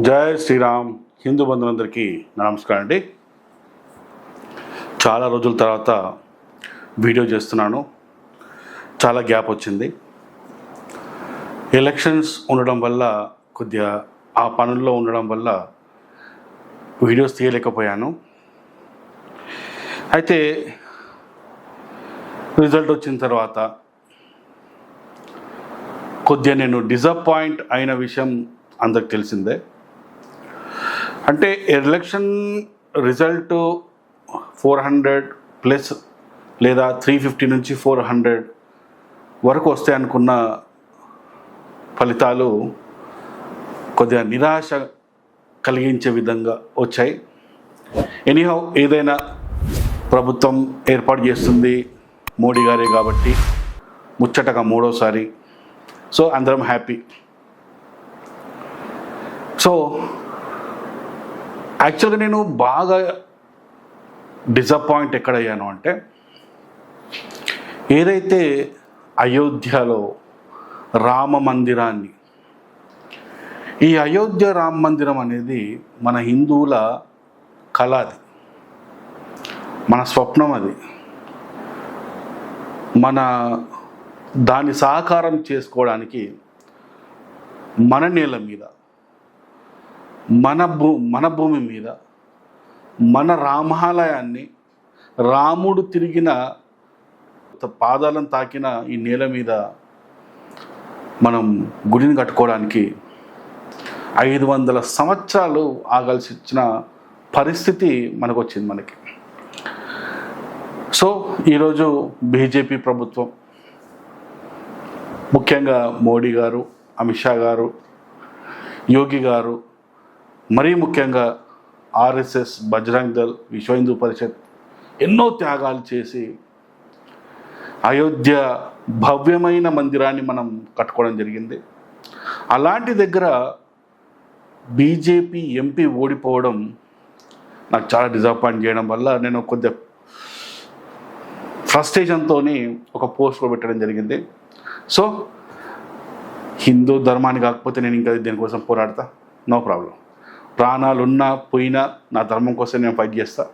జై శ్రీరామ్. హిందూ బంధువులందరికీ నమస్కారం అండి. చాలా రోజుల తర్వాత వీడియో చేస్తున్నాను. చాలా గ్యాప్ వచ్చింది. ఎలక్షన్స్ ఉండడం వల్ల కొద్దిగా ఆ పనుల్లో ఉండడం వల్ల వీడియోస్ తీయలేకపోయాను. అయితే రిజల్ట్ వచ్చిన తర్వాత కొద్దిగా నేను డిసప్పాయింట్ అయిన విషయం అందరికి తెలిసిందే. అంటే ఎలక్షన్ రిజల్ట్ 400+ లేదా 350 నుంచి 400 వరకు వస్తాయి అనుకున్న ఫలితాలు కొద్దిగా నిరాశ కలిగించే విధంగా వచ్చాయి. ఎనీహౌ, ఏదైనా ప్రభుత్వం ఏర్పాటు చేస్తుంది మోడీ గారే కాబట్టి ముచ్చటగా మూడోసారి. సో అందరం హ్యాపీ. సో యాక్చువల్గా నేను బాగా డిసప్పాయింట్ ఎక్కడయ్యాను అంటే, ఏదైతే అయోధ్యలో రామ మందిరాన్ని, ఈ అయోధ్య రామ మందిరం అనేది మన హిందువుల కళ, అది మన స్వప్నం, అది మన దాన్ని సాకారం చేసుకోవడానికి మన నేల మీద, మన భూమి మీద, మన రామాలయాన్ని, రాముడు తిరిగిన పాదాలను తాకిన ఈ నేల మీద మనం గుడిని కట్టుకోవడానికి 500 సంవత్సరాలు ఆగాల్సి వచ్చిన పరిస్థితి మనకు వచ్చింది. సో ఈరోజు బీజేపీ ప్రభుత్వం, ముఖ్యంగా మోడీ గారు, అమిత్ షా గారు, యోగి గారు, మరీ ముఖ్యంగా ఆర్ఎస్ఎస్, బజరంగ్ దళ్, విశ్వ హిందూ పరిషత్ ఎన్నో త్యాగాలు చేసి అయోధ్య భవ్యమైన మందిరాన్ని మనం కట్టుకోవడం జరిగింది. అలాంటి దగ్గర బీజేపీ ఎంపీ ఓడిపోవడం నాకు చాలా డిసప్పాయింట్ చేయడం వల్ల నేను కొద్దిగా ఫ్రస్ట్రేషన్తో ఒక పోస్ట్ పెట్టడం జరిగింది. సో హిందూ ధర్మాన్ని కాకపోతే నేను ఇంకా దేనికోసం పోరాడతా, నో ప్రాబ్లం. ప్రాణాలు ఉన్నా పోయినా నా ధర్మం కోసం నేను ఫైట్ చేస్తా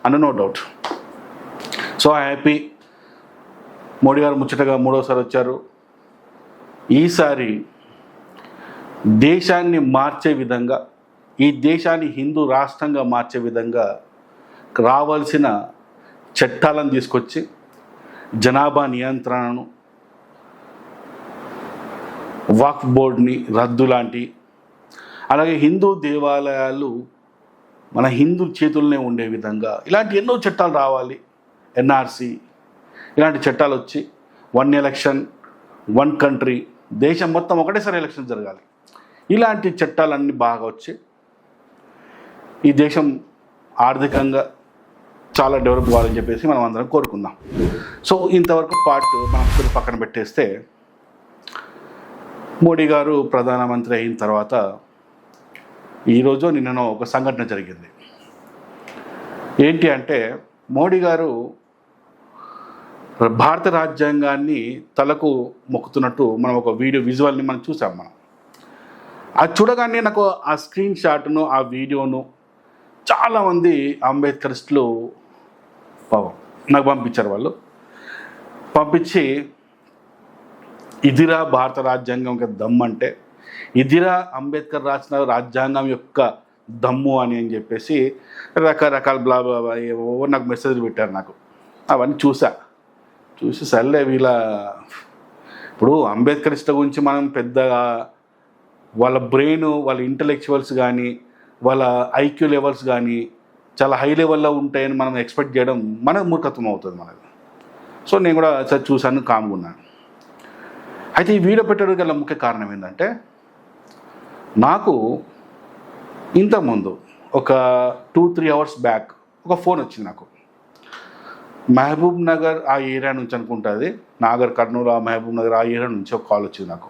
అని, no doubt. So happy. Modi గారు ముచ్చటగా మూడోసారి వచ్చారు. ఈసారి దేశాన్ని మార్చే విధంగా, ఈ దేశాన్ని హిందూ రాష్ట్రంగా మార్చే విధంగా రావాల్సిన చట్టాలను తీసుకొచ్చి జనాభా నియంత్రణను, వక్ఫ్ బోర్డుని రద్దు లాంటి, అలాగే హిందూ దేవాలయాలు మన హిందూ చేతుల్లోనే ఉండే విధంగా ఇలాంటి ఎన్నో చట్టాలు రావాలి. ఎన్ఆర్సీ ఇలాంటి చట్టాలు వచ్చి 1 ఎలక్షన్ 1 కంట్రీ, దేశం మొత్తం ఒకటేసారి ఎలక్షన్ జరగాలి. ఇలాంటి చట్టాలన్నీ బాగా వచ్చి ఈ దేశం ఆర్థికంగా చాలా డెవలప్ కావాలని చెప్పేసి మనం అందరం కోరుకుందాం. సో ఇంతవరకు మనం పక్కన పెట్టేస్తే, మోడీ గారు ప్రధానమంత్రి అయిన తర్వాత ఈరోజు నిన్న ఒక సంఘటన జరిగింది. ఏంటి అంటే, మోడీ గారు భారత రాజ్యాంగాన్ని తలకు మొక్కుతున్నట్టు మనం ఒక విజువల్ని మనం చూసాం. అది చూడగానే నాకు ఆ స్క్రీన్ షాట్ను, ఆ వీడియోను చాలామంది అంబేద్కరిస్టులు నాకు పంపించారు. వాళ్ళు పంపించి, ఇదిరా భారత రాజ్యాంగం యొక్క దమ్ము అంటే, ఇదిరా అంబేద్కర్ రాసిన రాజ్యాంగం యొక్క దమ్ము అని చెప్పేసి రకరకాల నాకు మెసేజ్లు పెట్టారు. నాకు అవన్నీ చూసి సర్లే, ఇప్పుడు అంబేద్కరిస్టుల గురించి మనం పెద్దగా వాళ్ళ బ్రెయిన్, వాళ్ళ ఇంటలెక్చువల్స్ కానీ, వాళ్ళ ఐక్యూ లెవెల్స్ కానీ చాలా హై లెవెల్లో ఉంటాయని మనం ఎక్స్పెక్ట్ చేయడం మన మూర్ఖత్వం అవుతుంది మనకు. సో నేను కూడా చూశాను, కామ్గున్నాను. అయితే ఈ వీడియో పెట్టడానికి గల ముఖ్య కారణం ఏంటంటే, నాకు ఇంతకుముందు ఒక 2-3 అవర్స్ బ్యాక్ ఒక ఫోన్ వచ్చింది నాకు. మహబూబ్ నగర్ ఆ ఏరియా నుంచి అనుకుంటుంది, నాగర్ కర్నూలు, ఆ మహబూబ్ నగర్ ఆ ఏరియా నుంచి ఒక కాల్ వచ్చింది నాకు.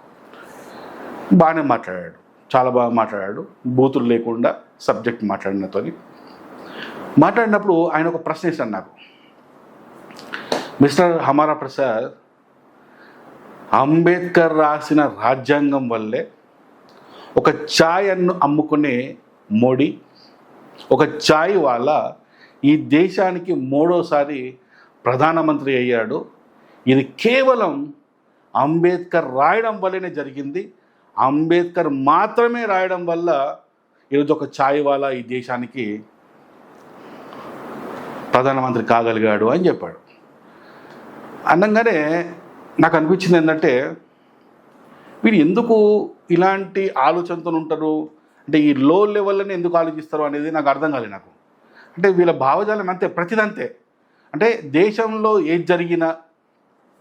బాగానే మాట్లాడాడు, చాలా బాగా మాట్లాడాడు, బూతులు లేకుండా సబ్జెక్ట్ మాట్లాడినప్పుడు ఆయన ఒక ప్రశ్న ఇస్తాడు నాకు. మిస్టర్ హమారా ప్రసాద్, అంబేద్కర్ రాసిన రాజ్యాంగం వల్లే ఒక ఛాయను అమ్ముకునే మోడీ, ఒక ఛాయ్ వాళ్ళ ఈ దేశానికి 3వసారి ప్రధానమంత్రి అయ్యాడు. ఇది కేవలం అంబేద్కర్ రాయడం వల్లనే జరిగింది. అంబేద్కర్ మాత్రమే రాయడం వల్ల ఈరోజు ఒక ఛాయ్ వాళ్ళ ఈ దేశానికి ప్రధానమంత్రి కాగలిగాడు అని చెప్పాడు. అనగానే నాకు అనిపించింది ఏంటంటే, వీరు ఎందుకు ఇలాంటి ఆలోచనతో ఉంటారు, అంటే ఈ లో లెవెల్లోనే ఎందుకు ఆలోచిస్తారు అనేది నాకు అర్థం కాలేదు. నాకు అంటే వీళ్ళ భావజాలం అంతే, ప్రతిదంతే. అంటే దేశంలో ఏది జరిగినా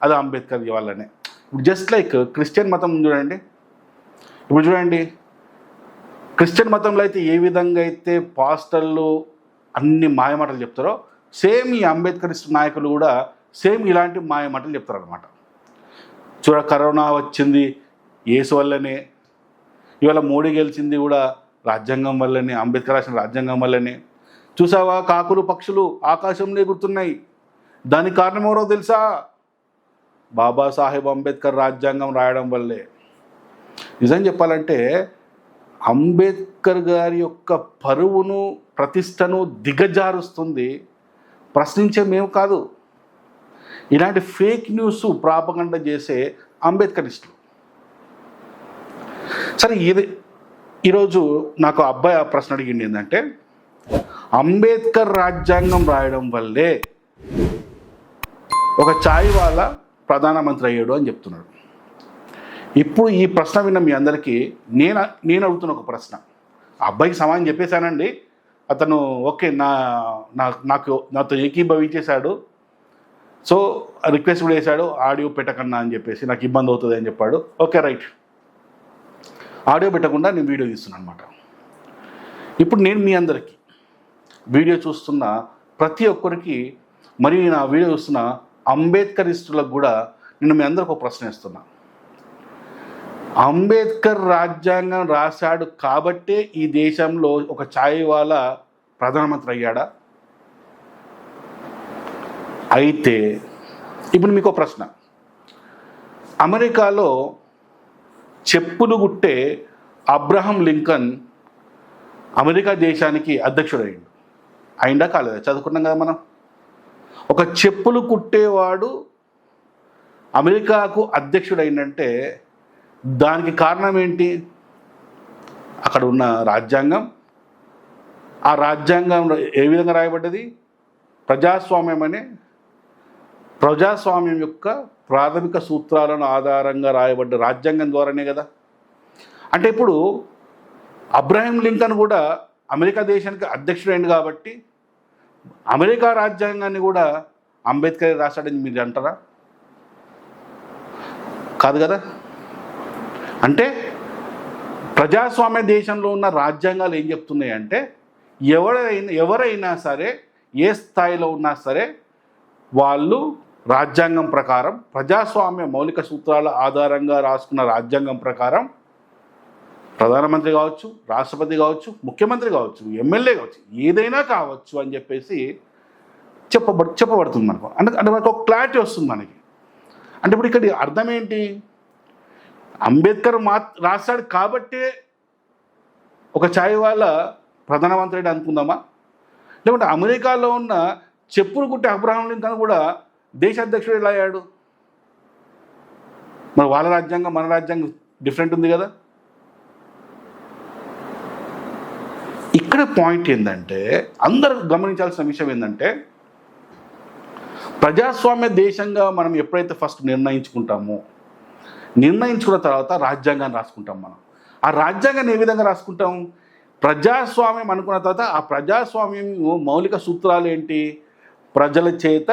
అది అంబేద్కర్ వల్లనే. ఇప్పుడు జస్ట్ లైక్ క్రిస్టియన్ మతం చూడండి. ఇప్పుడు చూడండి, క్రిస్టియన్ మతంలో అయితే ఏ విధంగా అయితే పాస్టర్లు అన్ని మాయమాటలు చెప్తారో, సేమ్ ఈ అంబేద్కరిస్ట్ నాయకులు కూడా సేమ్ ఇలాంటి మాయమాటలు చెప్తారనమాట. చూడ, కరోనా వచ్చింది యేసు వల్లనే, ఇవాళ మోడీ గెలిచింది కూడా రాజ్యాంగం వల్లనే, అంబేద్కర్ రాసిన రాజ్యాంగం వల్లనే. చూసావా, కాకులు పక్షులు ఆకాశంలో ఎగురుతున్నాయి, దానికి కారణం ఎవరో తెలుసా? బాబాసాహెబ్ అంబేద్కర్ రాజ్యాంగం రాయడం వల్లే. నిజం చెప్పాలంటే అంబేద్కర్ గారి యొక్క పరువును, ప్రతిష్టను దిగజారుస్తుంది ప్రశ్నించే మేము కాదు, ఇలాంటి ఫేక్ న్యూస్ ప్రాపగండ చేసే అంబేద్కరిస్టులు. సరే, ఈరోజు నాకు అబ్బాయి ఆ ప్రశ్న అడిగింది ఏంటంటే, అంబేద్కర్ రాజ్యాంగం రాయడం వల్లే ఒక ఛాయ్ వాళ్ళ ప్రధానమంత్రి అయ్యాడు అని చెప్తున్నాడు. ఇప్పుడు ఈ ప్రశ్న విన్న మీ అందరికీ నేను అడుగుతున్న ఒక ప్రశ్న. ఆ అబ్బాయికి సమాధానం చెప్పేశానండి. అతను ఓకే, నాతో ఏకీభవించేశాడు. సో రిక్వెస్ట్ కూడా చేశాడు, ఆడియో పెట్టకన్నా అని చెప్పేసి, నాకు ఇబ్బంది అవుతుంది అని చెప్పాడు. ఓకే, రైట్, ఆడియో పెట్టకుండా నేను వీడియో తీస్తున్నాను అనమాట. ఇప్పుడు నేను మీ అందరికీ, వీడియో చూస్తున్న ప్రతి ఒక్కరికి, మరియు నా వీడియో చూస్తున్న అంబేద్కరిస్టులకు కూడా నేను మీ అందరికి ఒక ప్రశ్న ఇస్తున్నా. అంబేద్కర్ రాజ్యాంగం రాశాడు కాబట్టే ఈ దేశంలో ఒక ఛాయ్ వాళ్ళ ప్రధానమంత్రి అయ్యాడా? అయితే ఇప్పుడు మీకు ఒక ప్రశ్న. అమెరికాలో చెప్పులు గుట్టే అబ్రహం లింకన్ అమెరికా దేశానికి అధ్యక్షుడు అయిందా కాలేదా? చదువుకున్నాం కదా మనం. ఒక చెప్పులు కుట్టేవాడు అమెరికాకు అధ్యక్షుడు అయిందంటే దానికి కారణం ఏంటి? అక్కడ ఉన్న రాజ్యాంగం. ఆ రాజ్యాంగం ఏ విధంగా రాయబడ్డది? ప్రజాస్వామ్యం యొక్క ప్రాథమిక సూత్రాలను ఆధారంగా రాయబడ్డ రాజ్యాంగం ద్వారానే కదా. అంటే ఇప్పుడు అబ్రహం లింకన్ కూడా అమెరికా దేశానికి అధ్యక్షుడైంది కాబట్టి అమెరికా రాజ్యాంగాన్ని కూడా అంబేద్కర్ రాశాడని మీరు అంటారా? కాదు కదా. అంటే ప్రజాస్వామ్య దేశంలో ఉన్న రాజ్యాంగాలు ఏం చెప్తున్నాయి అంటే, ఎవరైనా సరే ఏ స్థాయిలో ఉన్నా సరే వాళ్ళు రాజ్యాంగం ప్రకారం, ప్రజాస్వామ్య మౌలిక సూత్రాల ఆధారంగా రాసుకున్న రాజ్యాంగం ప్రకారం ప్రధానమంత్రి కావచ్చు, రాష్ట్రపతి కావచ్చు, ముఖ్యమంత్రి కావచ్చు, ఎమ్మెల్యే కావచ్చు, ఏదైనా కావచ్చు అని చెప్పేసి చెప్పబడుతుంది మనకు. అంటే మనకు ఒక క్లారిటీ వస్తుంది మనకి. అంటే ఇప్పుడు ఇక్కడ అర్థం ఏంటి? అంబేద్కర్ రాశాడు కాబట్టే ఒక ఛాయ్ వాళ్ళ ప్రధానమంత్రి అనుకుందామా? లేకుంటే అమెరికాలో ఉన్న చెప్పులు కుట్టే అబ్రహం లింకన్ కూడా దేశ అధ్యక్షుడు ఎలా అయ్యాడు? మరి వాళ్ళ రాజ్యాంగం మన రాజ్యాంగం డిఫరెంట్ ఉంది కదా. ఇక్కడ పాయింట్ ఏంటంటే, అందరూ గమనించాల్సిన విషయం ఏంటంటే, ప్రజాస్వామ్య దేశంగా మనం ఎప్పుడైతే ఫస్ట్ నిర్ణయించుకున్న తర్వాత రాజ్యాంగాన్ని రాసుకుంటాం. మనం ఆ రాజ్యాంగాన్ని ఏ విధంగా రాసుకుంటాం? ప్రజాస్వామ్యం అనుకున్న తర్వాత ఆ ప్రజాస్వామ్యం మౌలిక సూత్రాలు ఏంటి? ప్రజల చేత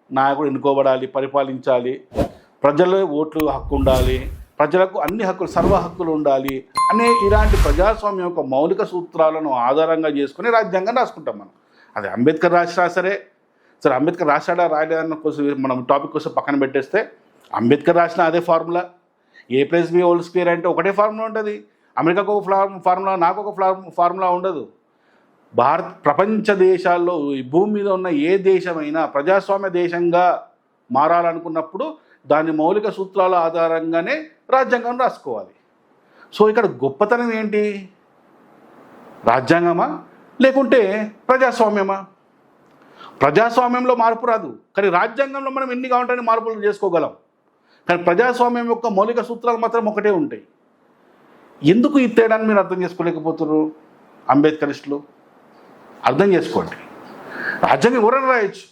నాయకుడు ఎన్నుకోబడాలి, పరిపాలించాలి, ప్రజల ఓట్లు హక్కు ఉండాలి, ప్రజలకు అన్ని హక్కులు, సర్వ హక్కులు ఉండాలి అనే ఇలాంటి ప్రజాస్వామ్యం యొక్క మౌలిక సూత్రాలను ఆధారంగా చేసుకుని రాజ్యాంగం రాసుకుంటాం మనం. అది అంబేద్కర్ రాసినా సరే అంబేద్కర్ రాశాడా రాయలేదన్న కోసం మనం టాపిక్ కోసం పక్కన పెట్టేస్తే, అంబేద్కర్ రాసిన అదే ఫార్ములా, A+B² అంటే ఒకటే ఫార్ములా ఉంటుంది. అమెరికాకు ఒక ఫార్ములా, నాకు ఒక ఫార్ములా ఉండదు. ప్రపంచ దేశాల్లో ఈ భూమి మీద ఉన్న ఏ దేశమైనా ప్రజాస్వామ్య దేశంగా మారాలనుకున్నప్పుడు దాని మౌలిక సూత్రాల ఆధారంగానే రాజ్యాంగం రాసుకోవాలి. సో ఇక్కడ గొప్పతనం ఏంటి? రాజ్యాంగమా లేకుంటే ప్రజాస్వామ్యమా? ప్రజాస్వామ్యంలో మార్పు రాదు, కానీ రాజ్యాంగంలో మనం ఎన్ని కావాలంటే మార్పులు చేసుకోగలం. కానీ ప్రజాస్వామ్యం యొక్క మౌలిక సూత్రాలు మాత్రం ఒకటే ఉంటాయి. ఎందుకు ఈ తేడాన్ని మీరు అర్థం చేసుకోలేకపోతున్నారు అంబేద్కరిస్టులు? అర్థం చేసుకోండి. రాజ్యాంగం ఎవరైనా రాయొచ్చు.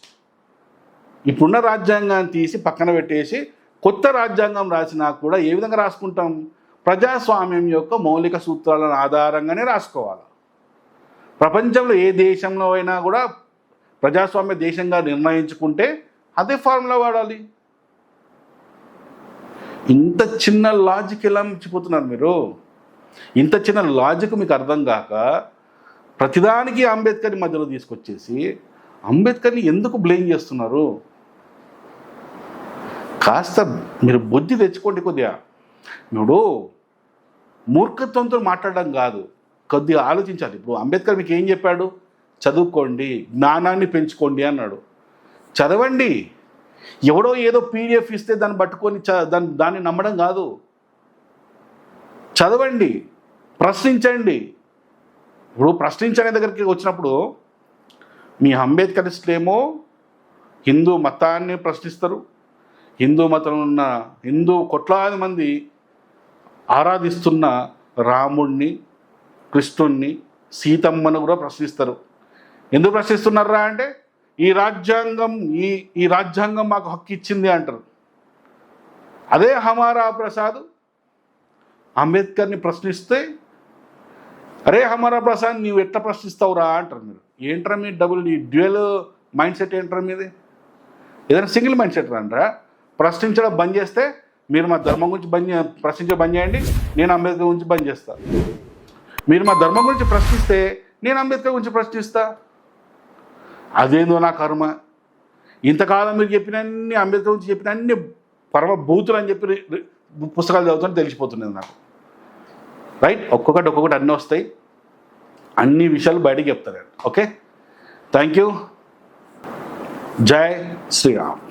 ఇప్పుడున్న రాజ్యాంగాన్ని తీసి పక్కన పెట్టేసి కొత్త రాజ్యాంగం రాసినా కూడా ఏ విధంగా రాసుకుంటాం? ప్రజాస్వామ్యం యొక్క మౌలిక సూత్రాలను ఆధారంగానే రాసుకోవాలి. ప్రపంచంలో ఏ దేశంలో అయినా కూడా ప్రజాస్వామ్య దేశంగా నిర్ణయించుకుంటే అదే ఫార్ములా వాడాలి. ఇంత చిన్న లాజిక్ ఎలా మర్చిపోతున్నారు మీరు? ఇంత చిన్న లాజిక్ మీకు అర్థం కాక ప్రతిదానికి అంబేద్కర్ని మధ్యలో తీసుకొచ్చేసి అంబేద్కర్ని ఎందుకు బ్లేమ్ చేస్తున్నారు? కాస్త మీరు బుద్ధి తెచ్చుకోండి. కొద్దిగా ఇప్పుడు మూర్ఖత్వంతో మాట్లాడడం కాదు, కొద్దిగా ఆలోచించాలి. ఇప్పుడు అంబేద్కర్ మీకు ఏం చెప్పాడు? చదువుకోండి, జ్ఞానాన్ని పెంచుకోండి అన్నాడు. చదవండి. ఎవడో ఏదో పీడిఎఫ్ ఇస్తే దాన్ని పట్టుకొని దాన్ని నమ్మడం కాదు. చదవండి, ప్రశ్నించండి. ఇప్పుడు ప్రశ్నించనే దగ్గరికి వచ్చినప్పుడు మీ అంబేద్కరిస్టులేమో హిందూ మతాన్ని ప్రశ్నిస్తారు. హిందూ మతంలో ఉన్న కోట్లాది మంది ఆరాధిస్తున్న రాముణ్ణి, కృష్ణుణ్ణి, సీతమ్మను కూడా ప్రశ్నిస్తారు. ఎందుకు ప్రశ్నిస్తున్నారా అంటే ఈ రాజ్యాంగం మాకు హక్కు ఇచ్చింది అంటారు. అదే హమారా ప్రసాద్ అంబేద్కర్ని ప్రశ్నిస్తే అరే హమారా ప్రసాద్ నీవు ఎట్లా ప్రశ్నిస్తావురా అంటారు. మీరు ఏంట్రా మీ డ్యూయల్ మైండ్ సెట్ ఏంట్రా మీది? ఏదైనా సింగిల్ మైండ్ సెట్ రంటారా? ప్రశ్నించడం బంద్ చేస్తే మీరు మా ధర్మం గురించి ప్రశ్నించడం బంద్ చేయండి, నేను అంబేద్కర్ గురించి బంద్ చేస్తాను. మీరు మా ధర్మం గురించి ప్రశ్నిస్తే నేను అంబేద్కర్ గురించి ప్రశ్నిస్తా. అదేందో నా కర్మ. ఇంతకాలం మీరు చెప్పినన్ని అంబేద్కర్ గురించి చెప్పిన అన్ని పరమ బూతులు అని చెప్పి పుస్తకాలు చదువుతుంటే తెలిసిపోతున్నది నాకు. రైట్? ఒక్కొక్కటి అన్నీ వస్తాయి, అన్ని విషయాలు బయటకు చెప్తారు. Okay, thank you. జై శ్రీరామ్.